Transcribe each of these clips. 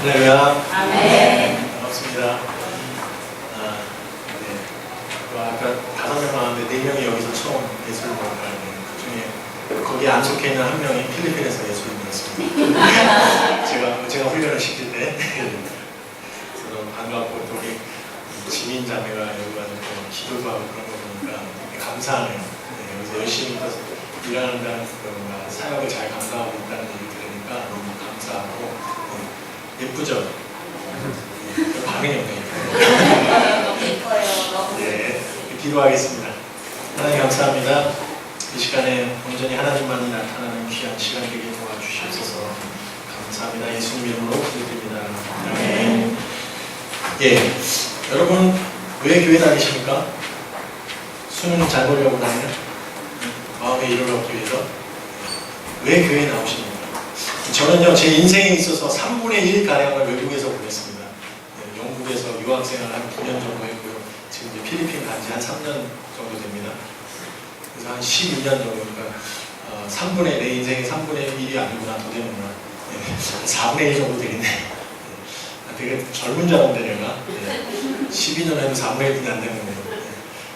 할렐루야. 아멘. 반갑습니다. 아까 5명 나왔는데 4명이 여기서 처음 예수를 받았는데 그 중에 거기에 안 속해 있는 한 명이 필리핀에서 예수를 믿었습니다. 제가 훈련을 시킬 때 그래서 반갑고 또 우리 지민 자매가 여기 와서 기도도 하고 그런 거 보니까 감사하네요. 여기서 열심히 일하는다는 그런 사역을 잘 감당하고 있다는 얘기 들으니까 너무 감사하고 예쁘죠? 반응이 없네요. 너무 예뻐요. 네, 기도하겠습니다. 하나님 감사합니다. 이 시간에 온전히 하나님만이 나타나는 귀한 시간 되게 도와주시옵소서. 감사합니다. 예수님 이름으로 기도드립니다. 아멘. 예, 여러분 왜 교회 다니십니까? 수능 잘 보려고 다니는? 마음의 일을 얻기 위해서? 왜 교회에 나오십니까? 저는요, 제 인생에 있어서 3분의 1 가량을 외국에서 보냈습니다. 영국에서 유학생활 한 9년 정도 했고요. 지금 이제 필리핀 간 지 한 3년 정도 됩니다. 그래서 한 12년 정도니까 3분의 내 인생의 3분의 1이 아니구나, 더 되는구나. 4분의 1 정도 되겠네. 되게 젊은 줄 알았는데 내가 12년 해도 4분의 1이 안 되는데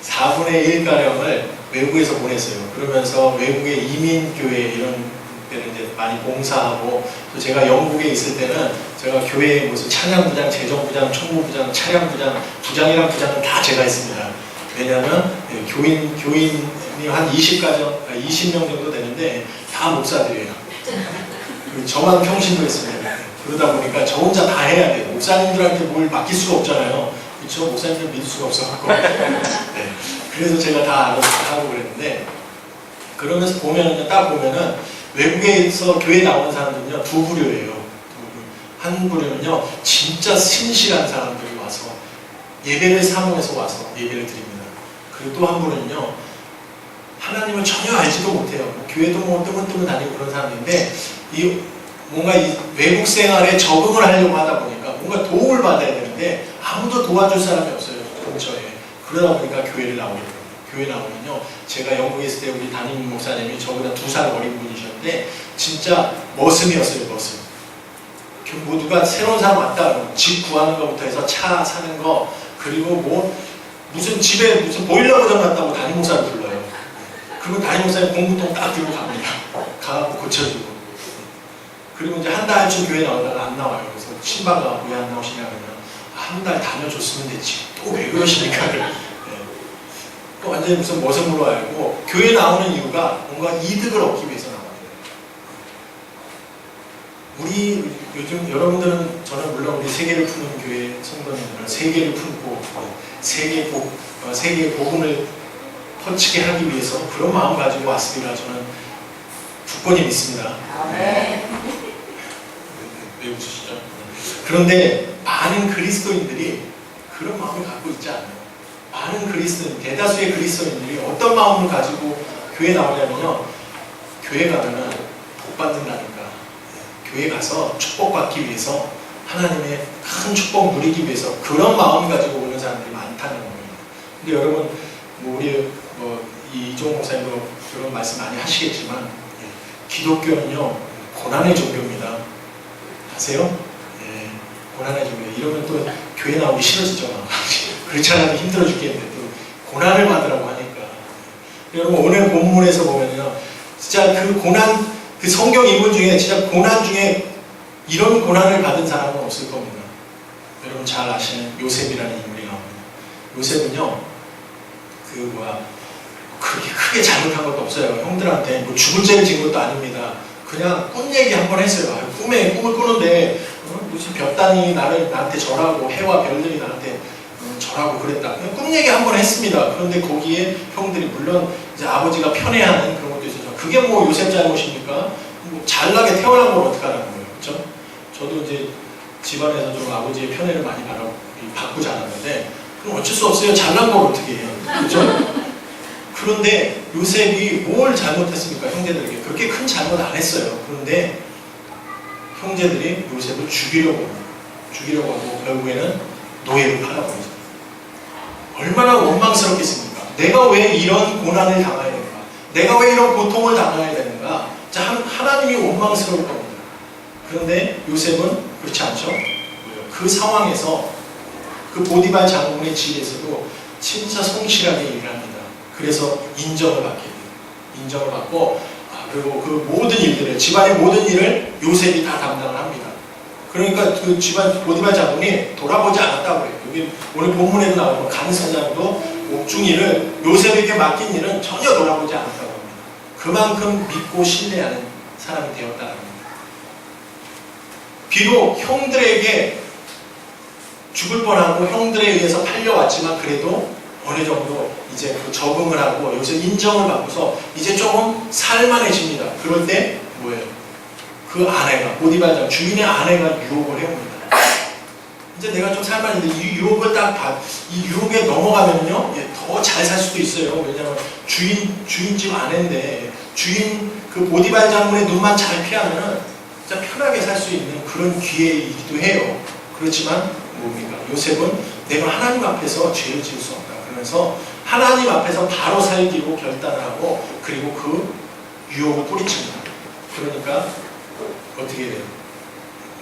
4분의 1가량을 외국에서 보냈어요. 그러면서 외국의 이민교회 이런 때는 이제 많이 봉사하고, 또 제가 영국에 있을 때는 제가 교회에 무슨 찬양부장, 재정부장, 총무부장, 차량부장, 부장이랑 부장은 다 제가 했습니다. 왜냐하면 교인이 한 20명 정도 되는데 다 목사들이에요. 저만 평신도 했습니다. 그러다 보니까 저 혼자 다 해야 돼요. 목사님들한테 뭘 맡길 수가 없잖아요. 그렇죠? 목사님들 믿을 수가 없어갖고. 네. 그래서 제가 다 알아서 하고 그랬는데, 그러면서 딱 보면은 외국에서 교회 나오는 사람들은요, 두 부류예요. 한 부류는요, 진짜 신실한 사람들이 와서 예배를 사모해서 와서 예배를 드립니다. 그리고 또 한 부류는요, 하나님을 전혀 알지도 못해요. 교회도 뭐 뜨문뜨문 다니고 그런 사람인데, 뭔가 이 외국 생활에 적응을 하려고 하다 보니까 뭔가 도움을 받아야 되는데 아무도 도와줄 사람이 없어요, 근처에. 그러다 보니까 교회를 나오게 돼요. 교회 나오면요, 제가 영국에 있을 때 우리 담임 목사님이 저보다 2살 어린 분이셨는데 진짜 머슴이었어요, 머슴. 모두가 새로운 사람 왔다, 집 구하는 것부터 해서 차 사는 거, 그리고 뭐 무슨 집에 무슨 보일러 고장 났다고 담임 목사를 불러요. 그리고 담임 목사님 공구통 딱 들고 갑니다. 가갖고 고쳐주고. 그리고 이제 한 달쯤 교회 나오다가 안 나와요. 그래서 신방가 왜 안 나오시냐 그러면 한 달 다녀줬으면 됐지. 또 왜 그러시니까. 또 완전히 무슨 머슴으로 알고, 교회 나오는 이유가 뭔가 이득을 얻기 위해서 나와요. 우리 요즘 여러분들은, 저는 물론 우리 세계를 푸는 교회 성도님들은 세계를 품고 세계의 복음을 퍼치게 하기 위해서 그런 마음 가지고 왔으리라 저는 굳건히 믿습니다. 네. 왜 웃으시죠? 그런데 많은 그리스도인들이 그런 마음을 갖고 있지 않아요. 많은 그리스도인, 대다수의 그리스도인들이 어떤 마음을 가지고 교회 나오냐면요, 교회 가면은 복 받는다니까, 교회 가서 축복받기 위해서, 하나님의 큰 축복 누리기 위해서 그런 마음 가지고 오는 사람들이 많다는 거예요. 근데 여러분, 우리 이종 목사님도 그런 말씀 많이 하시겠지만, 기독교는요 고난의 종교입니다. 아세요? 고난의 종교. 이러면 또 교회 나오기 싫어지죠. 그렇지 않아도 힘들어 죽겠는데 또 고난을 받으라고 하니까. 여러분, 오늘 본문에서 보면요, 진짜 그 고난, 그 성경 인물 중에 진짜 고난 중에 이런 고난을 받은 사람은 없을 겁니다. 여러분 잘 아시는 요셉이라는 인물이 나옵니다. 요셉은요, 그렇게 크게 잘못한 것도 없어요. 형들한테 뭐 죽을 죄를 지은 것도 아닙니다. 그냥 꿈 얘기 한번 했어요. 꿈을 꾸는데 무슨 벽단이 나한테 절하고 해와 별들이 나한테 절하고 그랬다. 그냥 꿈 얘기 한번 했습니다. 그런데 거기에 형들이, 물론 이제 아버지가 편애하는 그런 것도 있어서, 그게 뭐 요셉 잘못입니까? 뭐 잘나게 태어난 걸 어떡하라는 거예요. 그렇죠? 저도 이제 집안에서 좀 아버지의 편애를 많이 받고 자랐는데, 그럼 어쩔 수 없어요. 잘난 걸 어떻게 해요. 그렇죠? 그런데 요셉이 뭘 잘못했습니까? 형제들에게 그렇게 큰 잘못 안 했어요. 그런데 형제들이 요셉을 죽이려고 하고 결국에는 노예로 팔아버리죠. 얼마나 원망스럽겠습니까? 내가 왜 이런 고난을 당해야 되는가? 내가 왜 이런 고통을 당해야 되는가? 하나님이 원망스러울 겁니다. 그런데 요셉은 그렇지 않죠? 그 상황에서 그 보디발 장군의 집에서도 진짜 성실하게 일을 합니다. 그래서 인정을 받게 돼요. 인정을 받고 그리고 그 모든 일들을 집안의 모든 일을 요셉이 다 담당을 합니다. 그러니까 그 집안 보디발 장군이 돌아보지 않았다고 그래요. 여기 오늘 본문에도 나오고 간사장도 옥중이를 요셉에게 맡긴 일은 전혀 돌아보지 않았다고 합니다. 그만큼 믿고 신뢰하는 사람이 되었다는 겁니다. 비록 형들에게 죽을 뻔하고 형들에 의해서 팔려왔지만 그래도 어느 정도 이제 그 적응을 하고 여기서 인정을 받고서 이제 조금 살만해집니다. 그럴 때 뭐예요? 그 아내가 보디발장 주인의 아내가 유혹을 해옵니다. 이제 내가 좀 살만한데 이 유혹을 이 유혹에 넘어가면요 더 잘 살 수도 있어요. 왜냐하면 주인집 아내인데 주인 그 보디발 장군의 눈만 잘 피하면은 진짜 편하게 살 수 있는 그런 기회이기도 해요. 그렇지만 뭡니까? 요셉은 내가 하나님 앞에서 죄를 지을 수 없다. 그러면서 하나님 앞에서 바로 살기로 결단을 하고 그리고 그 유혹을 뿌리칩니다. 그러니까 어떻게 돼요?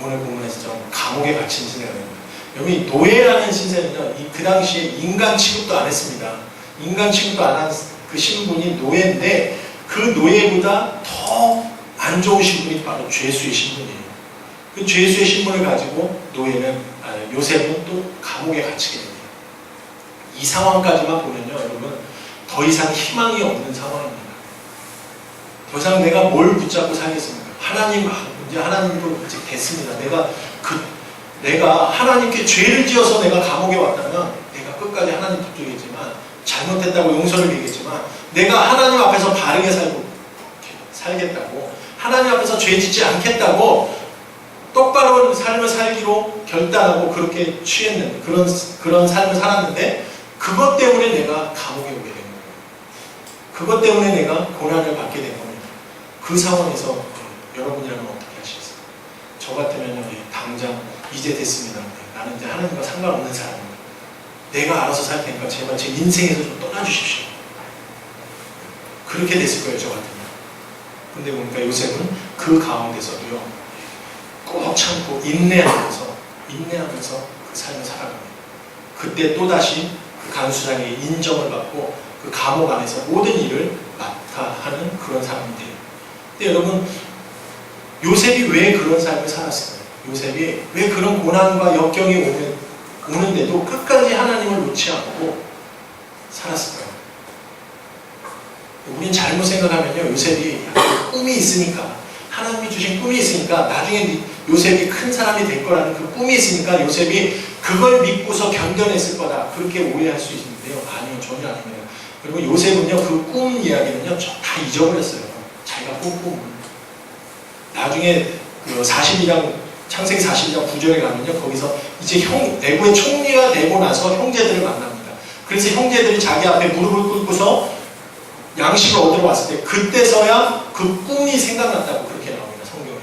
오늘 본문에서 감옥에 갇힌 신세가 됩니다. 여기 노예라는 신세는요, 그 당시에 인간 취급도 안 했습니다. 인간 취급도 안 한 그 신분이 노예인데 그 노예보다 더 안 좋은 신분이 바로 죄수의 신분이에요. 그 죄수의 신분을 가지고 요셉은 또 감옥에 갇히게 됩니다. 이 상황까지만 보면요, 여러분 더 이상 희망이 없는 상황입니다. 더 이상 내가 뭘 붙잡고 살겠습니까? 이제 하나님도 이제 됐습니다. 내가 하나님께 죄를 지어서 내가 감옥에 왔다면 내가 끝까지 하나님 붙들겠지만 잘못했다고 용서를 빌겠지만 내가 하나님 앞에서 바르게 살겠다고 하나님 앞에서 죄 짓지 않겠다고 똑바로 삶을 살기로 결단하고 그렇게 취했는데 그런 삶을 살았는데 그것 때문에 내가 감옥에 오게 된 거예요. 그것 때문에 내가 고난을 받게 된 겁니다. 그 상황에서 여러분이라면 어떻게 하시겠어요? 저 같으면요, 당장 이제 됐습니다. 나는 이제 하나님과 상관없는 사람입니다. 내가 알아서 살 테니까 제발 제 인생에서 좀 떠나주십시오. 그렇게 됐을 거예요, 저 같으면. 근데 보니까 요셉은 그 가운데서도요, 꼭 참고 인내하면서 그 삶을 살아갑니다. 그때 또다시 그 간수장에게 인정을 받고 그 감옥 안에서 모든 일을 맡아 하는 그런 사람이 돼요. 근데 여러분, 요셉이 왜 그런 삶을 살았을까요? 요셉이 왜 그런 고난과 역경이 오는데도 끝까지 하나님을 놓지 않고 살았을까요? 우린 잘못 생각하면요, 요셉이 꿈이 있으니까, 하나님이 주신 꿈이 있으니까 나중에 요셉이 큰 사람이 될 거라는 그 꿈이 있으니까 요셉이 그걸 믿고서 견뎌냈을 거다, 그렇게 오해할 수 있는데요. 아니요, 전혀 아닙니다. 그리고 요셉은요, 그 꿈 이야기는요 다 잊어버렸어요. 자기가 꾼 꿈을. 나중에 그 42장 창세기 42장 9절에 가면요, 거기서 이제 내부의 총리가 되고 나서 형제들을 만납니다. 그래서 형제들이 자기 앞에 무릎을 꿇고서 양식을 얻으러 왔을 때 그때서야 그 꿈이 생각났다고 그렇게 나옵니다, 성경에.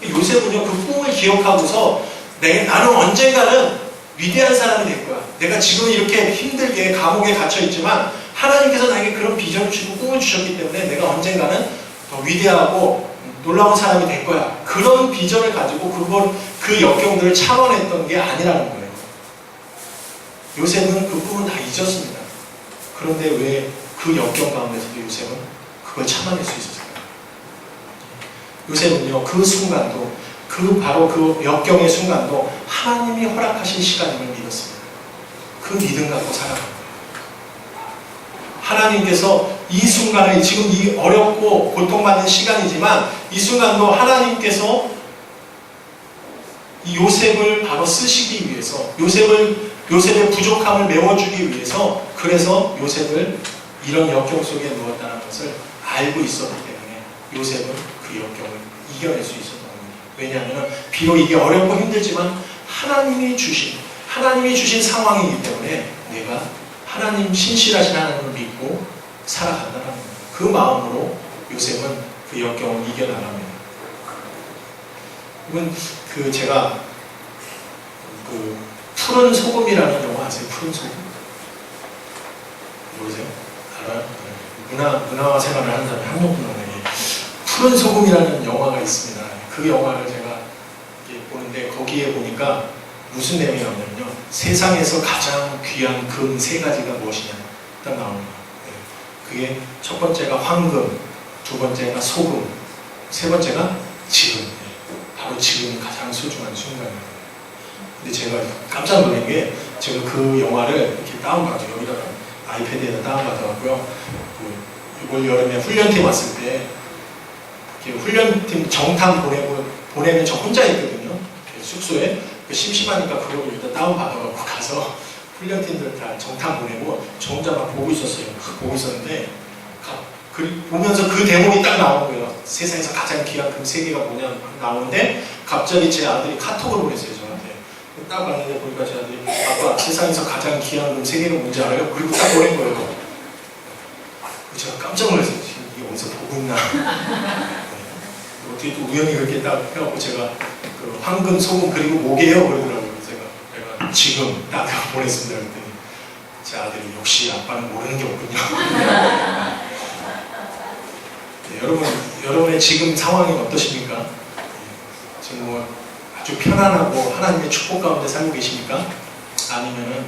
요셉은요, 그 꿈을 기억하고서 나는 언젠가는 위대한 사람이 될 거야. 내가 지금 이렇게 힘들게 감옥에 갇혀 있지만 하나님께서 나에게 그런 비전을 주고 꿈을 주셨기 때문에 내가 언젠가는 더 위대하고 놀라운 사람이 될 거야. 그런 비전을 가지고 그 역경들을 참아냈던 게 아니라는 거예요. 요셉은 그 꿈은 다 잊었습니다. 그런데 왜 그 역경 가운데서도 요셉은 그걸 참아낼 수 있었을까요? 요셉은요, 그 순간도 바로 그 역경의 순간도 하나님이 허락하신 시간임을 믿었습니다. 그 믿음 갖고 살아갑니다. 하나님께서 이 순간에 지금 이 어렵고 고통받는 시간이지만 이 순간도 하나님께서 이 요셉을 바로 쓰시기 위해서 요셉의 부족함을 메워주기 위해서 그래서 요셉을 이런 역경 속에 넣었다는 것을 알고 있었기 때문에 요셉은 그 역경을 이겨낼 수 있었던 겁니다. 왜냐하면 비록 이게 어렵고 힘들지만 하나님이 주신 상황이기 때문에 내가 신실하신 하나님을 믿고 살아간다는 겁니다. 그 마음으로 요셉은 그 역경을 이겨나갑니다. 이건 제가 푸른 소금이라는 영화 아세요? 푸른 소금? 모르세요? 알아요? 문화와 생활을 하는 사람이 한 명뿐 없네요. 푸른 소금이라는 영화가 있습니다. 그 영화를 제가 보는데 거기에 보니까 무슨 내용이 나오냐면요. 세상에서 가장 귀한 금 세 가지가 무엇이냐 딱 나오는 거예요. 그게 첫 번째가 황금, 두 번째가 소금, 세 번째가 지금. 바로 지금이 가장 소중한 순간이에요. 근데 제가 깜짝 놀란 게 제가 그 영화를 이렇게 다운받아요. 여기다가 아이패드에다 다운받아갖고요. 이번 여름에 훈련팀 왔을 때 이렇게 훈련팀 정탐 보내면 저 혼자 있거든요. 숙소에. 심심하니까 그걸 일단 다운받아갖고 가서 훈련팀들 다 정탐 보내고 저 혼자 막 보고 있었어요. 보고 있었는데 보면서 그 대목이 딱 나오는 거예요. 세상에서 가장 귀한 금 세 개가 뭐냐 나오는데 갑자기 제 아들이 카톡을 보냈어요. 저한테. 딱 봤는데 보니까 제 아들이 아빠 세상에서 가장 귀한 금 세 개가 뭔지 알아요? 그리고 딱 보낸 거예요. 제가 깜짝 놀랐어요. 지금 이게 어디서 보고 있나. 어떻게 또 우연히 그렇게 딱 해갖고 제가 그 황금, 소금 그리고 뭐게요? 그러더라고요. 제가 지금 딱 보냈습니다. 그랬더니 제 아들이 역시 아빠는 모르는 게 없군요. 네, 여러분의 지금 상황이 어떠십니까? 지금 뭐 아주 편안하고 하나님의 축복 가운데 살고 계십니까? 아니면은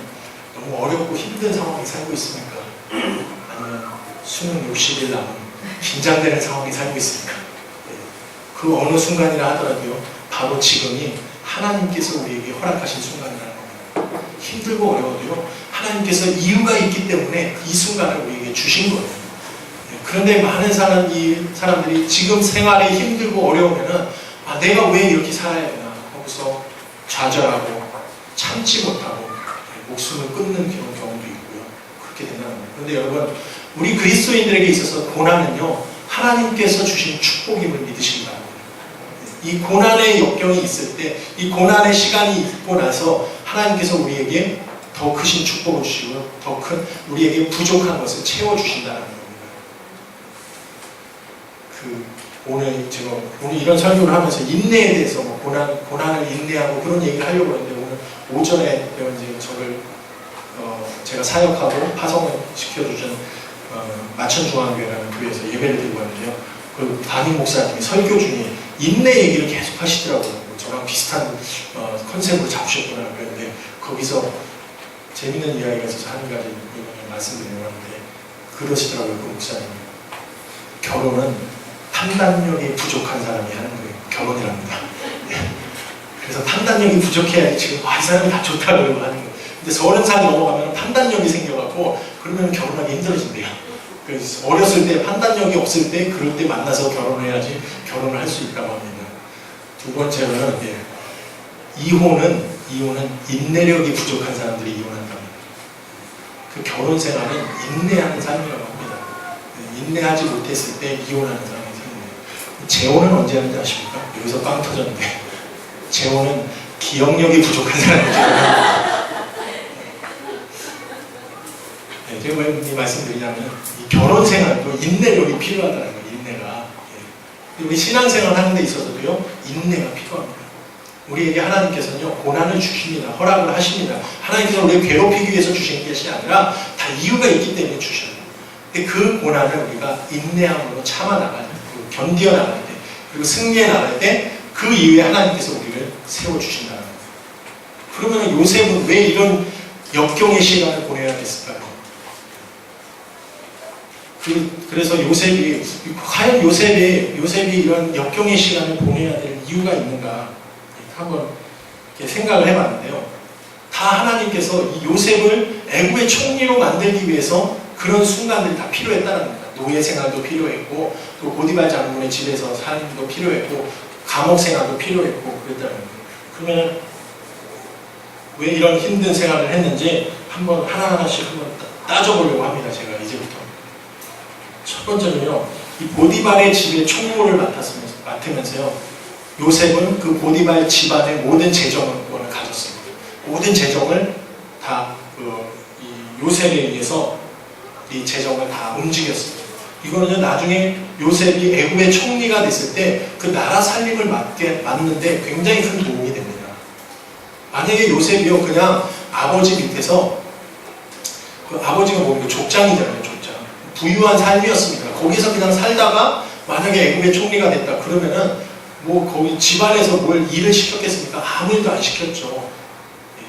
너무 어렵고 힘든 상황에 살고 있습니까? 아니면 수능 60일 남은 긴장되는 상황에 살고 있습니까? 네, 그 어느 순간이라 하더라도요, 바로 지금이 하나님께서 우리에게 허락하신 순간이라는 겁니다. 힘들고 어려워도요, 하나님께서 이유가 있기 때문에 이 순간을 우리에게 주신 거예요. 그런데 많은 사람들이 지금 생활에 힘들고 어려우면은 내가 왜 이렇게 살아야 되나 하고서 좌절하고 참지 못하고 목숨을 끊는 그런 경우도 있고요. 그렇게 된다는 거예요. 그런데 여러분, 우리 그리스도인들에게 있어서 고난은요, 하나님께서 주신 축복임을 믿으시기 바랍니다. 이 고난의 역경이 있을 때, 이 고난의 시간이 있고 나서 하나님께서 우리에게 더 크신 축복을 주시고 더 큰 우리에게 부족한 것을 채워주신다는 겁니다. 오늘 제가 이런 설교를 하면서 인내에 대해서 고난을 인내하고 그런 얘기를 하려고 했는데 오늘 오전에 이제 저를 제가 사역하고 파송을 시켜주신 마천중앙교회라는 교회에서 예배를 드리고 왔는데요. 그 담임 목사님이 설교 중에 인내 얘기를 계속 하시더라고요. 저랑 비슷한 컨셉으로 잡으셨구나 그랬는데 거기서 재밌는 이야기가 있어서 한 가지 말씀드리려고 하는데 그러시더라고요. 그 목사님이 결혼은 판단력이 부족한 사람이 하는 거예요. 결혼이랍니다. 그래서 판단력이 부족해야지 지금 이 사람이 다 좋다고 하는 거예요. 근데 30살이 넘어가면 판단력이 생겨갖고 그러면 결혼하기 힘들어진대요. 그래서 어렸을 때 판단력이 없을 때 그럴 때 만나서 결혼해야지 결혼을 할 수 있다고 합니다. 두 번째로는 이혼은 인내력이 부족한 사람들이 이혼한답니다. 그 결혼 생활은 인내하는 삶이라고 합니다. 인내하지 못했을 때 이혼하는 사람이 생깁니다. 재혼은 언제 하는지 아십니까? 여기서 빵 터졌는데 재혼은 기억력이 부족한 사람이죠. 네, 제가 왜 이 말씀드리냐면 이 결혼 생활도 인내력이 필요하다는 거예요. 인내가. 우리 신앙생활 하는 데 있어서도요, 인내가 필요합니다. 우리에게 하나님께서는요, 고난을 주십니다. 허락을 하십니다. 하나님께서 우리를 괴롭히기 위해서 주신 것이 아니라 다 이유가 있기 때문에 주셔요. 근데 그 고난을 우리가 인내함으로 참아나갈 때, 견디어 나갈 때, 그리고 승리해 나갈 때 그 이후에 하나님께서 우리를 세워주신다는 거예요. 그러면 요셉은 왜 이런 역경의 시간을 보내야 됐을까요? 그래서 과연 요셉이 이런 역경의 시간을 보내야 될 이유가 있는가 한번 생각을 해봤는데요. 다 하나님께서 이 요셉을 애굽의 총리로 만들기 위해서 그런 순간들이 다 필요했다는 겁니다. 노예 생활도 필요했고, 또 보디발 장군의 집에서 삶도 필요했고, 감옥 생활도 필요했고, 그랬다는 거예요. 그러면 왜 이런 힘든 생활을 했는지 한번 하나하나씩 한번 따져보려고 합니다. 제가 이제부터. 첫 번째는요, 이 보디발의 집의 총무를 맡으면서요, 요셉은 그 보디발 집안의 모든 재정권을 가졌습니다. 모든 재정을 다 이 요셉에 의해서 이 재정을 다 움직였습니다. 이거는요, 나중에 요셉이 애굽의 총리가 됐을 때 그 나라 살림을 맡는데 굉장히 큰 도움이 됩니다. 만약에 요셉이요, 그냥 아버지 밑에서, 그 아버지가 뭡니까? 족장이잖아요, 족장. 부유한 삶이었습니다. 거기서 그냥 살다가 만약에 애굽의 총리가 됐다 그러면은 뭐 거기 집안에서 뭘 일을 시켰겠습니까? 아무 일도 안 시켰죠.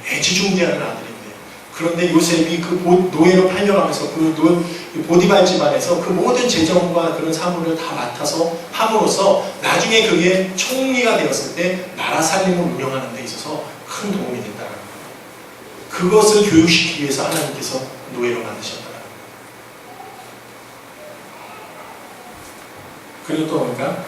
애지중지하는 아들인데, 그런데 요셉이 그 노예로 팔려가면서 그 보디발 집안에서 그 모든 재정과 그런 사물을 다 맡아서 함으로써 나중에 그게 총리가 되었을 때 나라 살림을 운영하는 데 있어서 큰 도움이 됐다는 거예요. 그것을 교육시키기 위해서 하나님께서 노예로 만드셨다. 그리고 또 뭡니까?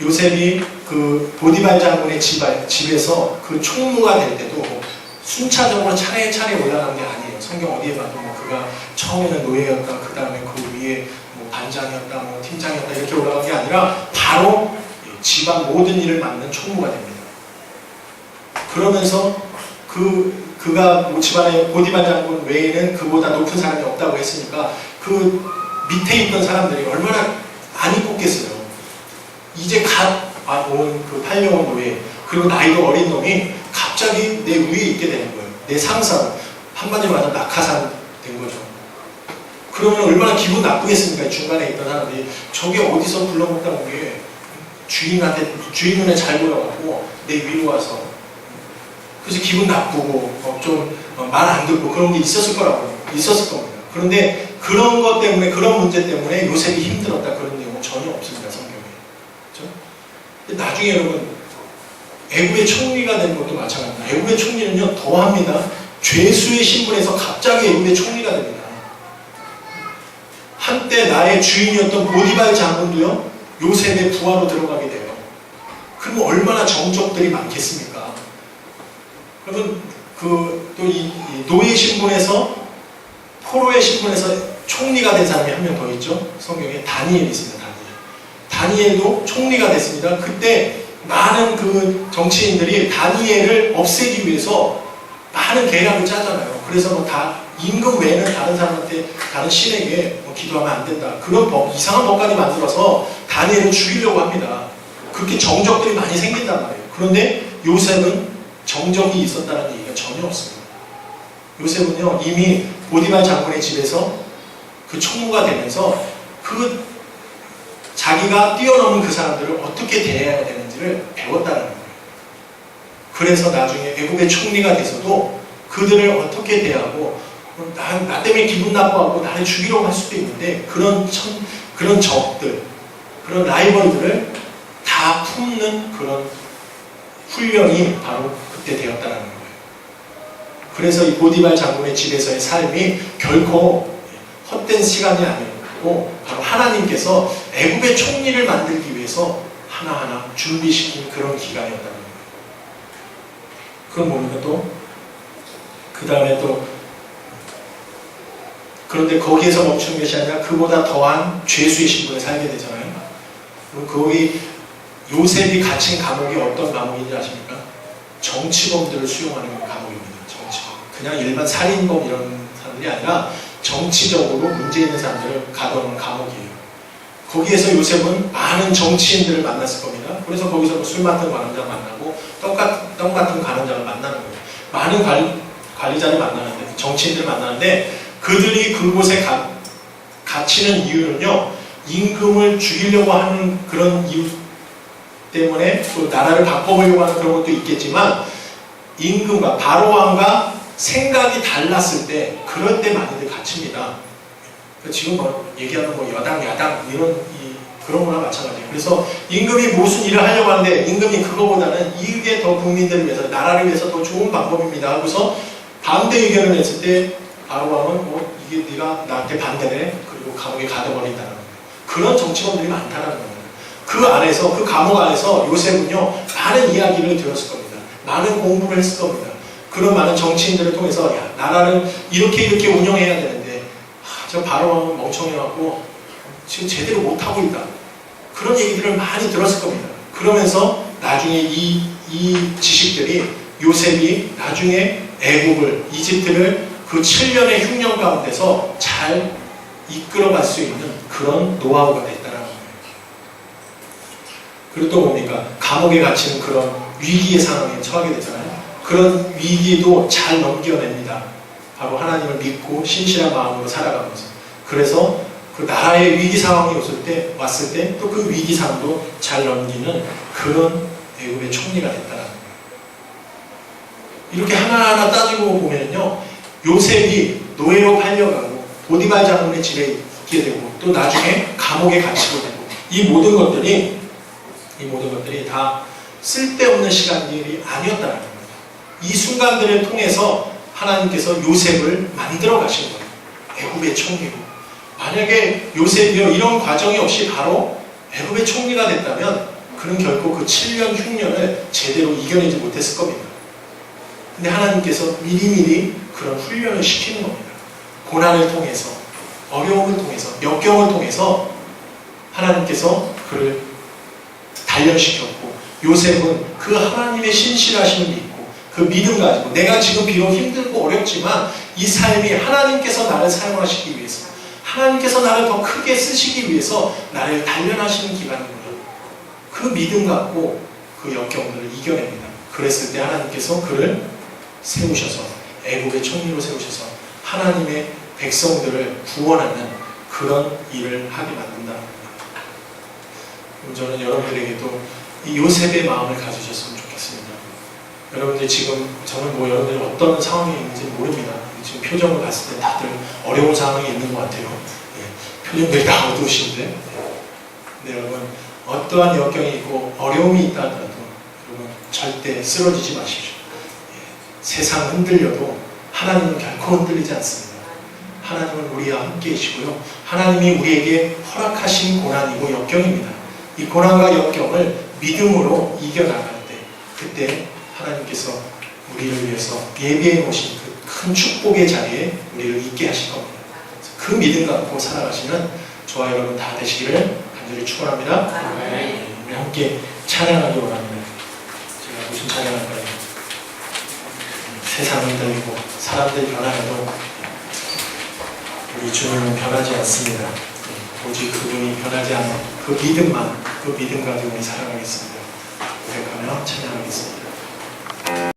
요셉이 그 보디발 장군의 집에서 그 총무가 될 때도 순차적으로 차례차례 올라간 게 아니에요. 성경 어디에 봐도 뭐 그가 처음에는 노예였다, 그 다음에 그 위에 뭐 반장이었다, 뭐 팀장이었다 이렇게 올라간 게 아니라 바로 집안 모든 일을 맡는 총무가 됩니다. 그러면서 그가 뭐 집안의 보디발 장군 외에는 그보다 높은 사람이 없다고 했으니까 그 밑에 있던 사람들이 얼마나 많이 뽑겠어요. 이제 갓 온 그 팔려온 노예, 그리고 나이도 어린 놈이 갑자기 내 위에 있게 되는 거예요. 내 상사, 한마디로 말하면 낙하산 된 거죠. 그러면 얼마나 기분 나쁘겠습니까? 중간에 있던 사람들이 저게 어디서 불러먹다 온 게 주인 눈에 잘 보여갖고 내 위로 와서, 그래서 기분 나쁘고 좀 말 안 듣고 그런 게 있었을 겁니다. 그런데 그런 것 때문에, 그런 문제 때문에 요셉이 힘들었다, 그런 내용은 전혀 없습니다, 성경에. 그렇죠? 근데 나중에 여러분 애굽의 총리가 된 것도 마찬가지입니다. 애굽의 총리는요 더합니다. 죄수의 신분에서 갑자기 애굽의 총리가 됩니다. 한때 나의 주인이었던 보디발 장군도요 요셉의 부하로 들어가게 돼요. 그럼 얼마나 정적들이 많겠습니까? 그러면 또 이 노예 신분에서, 포로의 신분에서 총리가 된 사람이 한 명 더 있죠. 성경에 다니엘이 있습니다. 다니엘도 총리가 됐습니다. 그때 많은 그 정치인들이 다니엘을 없애기 위해서 많은 계략을 짜잖아요. 그래서 뭐 다 임금 외에는 다른 사람한테, 다른 신에게 뭐 기도하면 안 된다, 그런 이상한 법까지 만들어서 다니엘을 죽이려고 합니다. 그렇게 정적들이 많이 생긴단 말이에요. 그런데 요셉은 정적이 있었다는 얘기가 전혀 없습니다. 요셉은요 이미 보디발 장군의 집에서 그 총무가 되면서 그 자기가 뛰어넘은 그 사람들을 어떻게 대해야 되는지를 배웠다는 거예요. 그래서 나중에 애국의 총리가 돼서도 그들을 어떻게 대하고, 나 때문에 기분 나빠하고 나를 죽이려고 할 수도 있는데 그런 적들, 그런 라이벌들을 다 품는 그런 훈련이 바로 그때 되었다는 거예요. 그래서 이 보디발 장군의 집에서의 삶이 결코 헛된 시간이 아니었고 바로 하나님께서 애굽의 총리를 만들기 위해서 하나하나 준비시킨 그런 기간이었다는 거예요. 그건 뭡니까? 또 그 다음에 또 그런데 거기에서 멈추는 것이 아니라 그보다 더한 죄수의 신분에 살게 되잖아요. 거기 요셉이 갇힌 감옥이 어떤 감옥인지 아십니까? 정치범들을 수용하는 감옥입니다. 정치범. 그냥 일반 살인범 이런 사람들이 아니라 정치적으로 문제 있는 사람들을 가둬놓은 감옥이에요. 거기에서 요셉은 많은 정치인들을 만났을 겁니다. 그래서 거기서 술 맡은 관원장 만나고 떡 같은 관원장을 만나는 거예요. 많은 관리자를 만나는데, 정치인들을 만나는데 그들이 그곳에 갇히는 이유는요 임금을 죽이려고 하는 그런 이유 때문에, 또 나라를 바꿔보려고 하는 그런 것도 있겠지만 임금과 바로왕과 생각이 달랐을 때, 그럴 때 많이들 갇힙니다. 지금 뭐 얘기하는 뭐 여당, 야당 그런 거나 마찬가지예요. 그래서 임금이 무슨 일을 하려고 하는데 임금이 그거보다는 이게 더 국민들을 위해서, 나라를 위해서 더 좋은 방법입니다 하고서 반대 의견을 냈을 때 바로왕은 이게 네가 나한테 반대네, 그리고 감옥에 가둬버린다는 거예요. 그런 정치범들이 많다는 거예요. 그 안에서, 그 감옥 안에서 요셉은요 많은 이야기를 들었을 겁니다. 많은 공부를 했을 겁니다. 그런 많은 정치인들을 통해서 야, 나라를 이렇게 운영해야 되는데 저 바로왕은 멍청해갖고 지금 제대로 못하고 있다, 그런 얘기들을 많이 들었을 겁니다. 그러면서 나중에 이 지식들이 요셉이 나중에 애국을, 이집트를 그 7년의 흉년 가운데서 잘 이끌어갈 수 있는 그런 노하우가 됐다는 거예요. 그리고 또 뭡니까? 감옥에 갇히는 그런 위기의 상황에 처하게 되잖아요. 그런 위기도 잘 넘겨냅니다. 바로 하나님을 믿고 신실한 마음으로 살아가면서. 그래서 그 나라의 위기 상황이 왔을 때 또 그 위기 상황도 잘 넘기는 그런 애굽의 총리가 됐다는 거예요. 이렇게 하나하나 따지고 보면요, 요셉이 노예로 팔려가고 보디발 장군의 집에 있게 되고 또 나중에 감옥에 갇히게 되고 이 모든 것들이 다 쓸데없는 시간들이 아니었다는 겁니다. 이 순간들을 통해서 하나님께서 요셉을 만들어 가신 거예요. 애굽의 총리로. 만약에 요셉이요 이런 과정이 없이 바로 애굽의 총리가 됐다면 그는 결코 그 7년 흉년을 제대로 이겨내지 못했을 겁니다. 근데 하나님께서 미리미리 그런 훈련을 시키는 겁니다. 고난을 통해서, 어려움을 통해서, 역경을 통해서 하나님께서 그를 단련시켰고, 요셉은 그 하나님의 신실하심을 믿고 그 믿음 가지고 내가 지금 비록 힘들고 어렵지만 이 삶이 하나님께서 나를 사용하시기 위해서, 하나님께서 나를 더 크게 쓰시기 위해서 나를 단련하시는 기간이구나. 그 믿음 갖고 그 역경들을 이겨냅니다. 그랬을 때 하나님께서 그를 세우셔서 애국의 총리로 세우셔서 하나님의 백성들을 구원하는 그런 일을 하게 만든다는 겁니다. 저는 여러분들에게도 이 요셉의 마음을 가지셨으면 좋겠습니다. 여러분들 지금 저는 뭐 여러분들이 어떤 상황에 있는지 모릅니다. 지금 표정을 봤을 때 다들 어려운 상황에 있는 것 같아요. 표정들이 다 어두우신데, 근데 여러분 어떠한 역경이 있고 어려움이 있다 하더라도 여러분 절대 쓰러지지 마십시오. 세상 흔들려도 하나님은 결코 흔들리지 않습니다. 하나님은 우리와 함께 계시고요. 하나님이 우리에게 허락하신 고난이고 역경입니다. 이 고난과 역경을 믿음으로 이겨나갈 때, 그때 하나님께서 우리를 위해서 예비해 놓으신 그 큰 축복의 자리에 우리를 있게 하실 겁니다. 그 믿음 갖고 살아가시는 저와 여러분 다 되시기를 간절히 축원합니다. 우리 함께 찬양하기 원합니다. 제가 무슨 찬양할까요? 세상은 흔들리고 사람들이 변하여도 우리 주님은 변하지 않습니다. 오직 그분이 변하지 않는 그 믿음만, 그 믿음 가지고 우리 살아가겠습니다. 고백하며 찬양하겠습니다.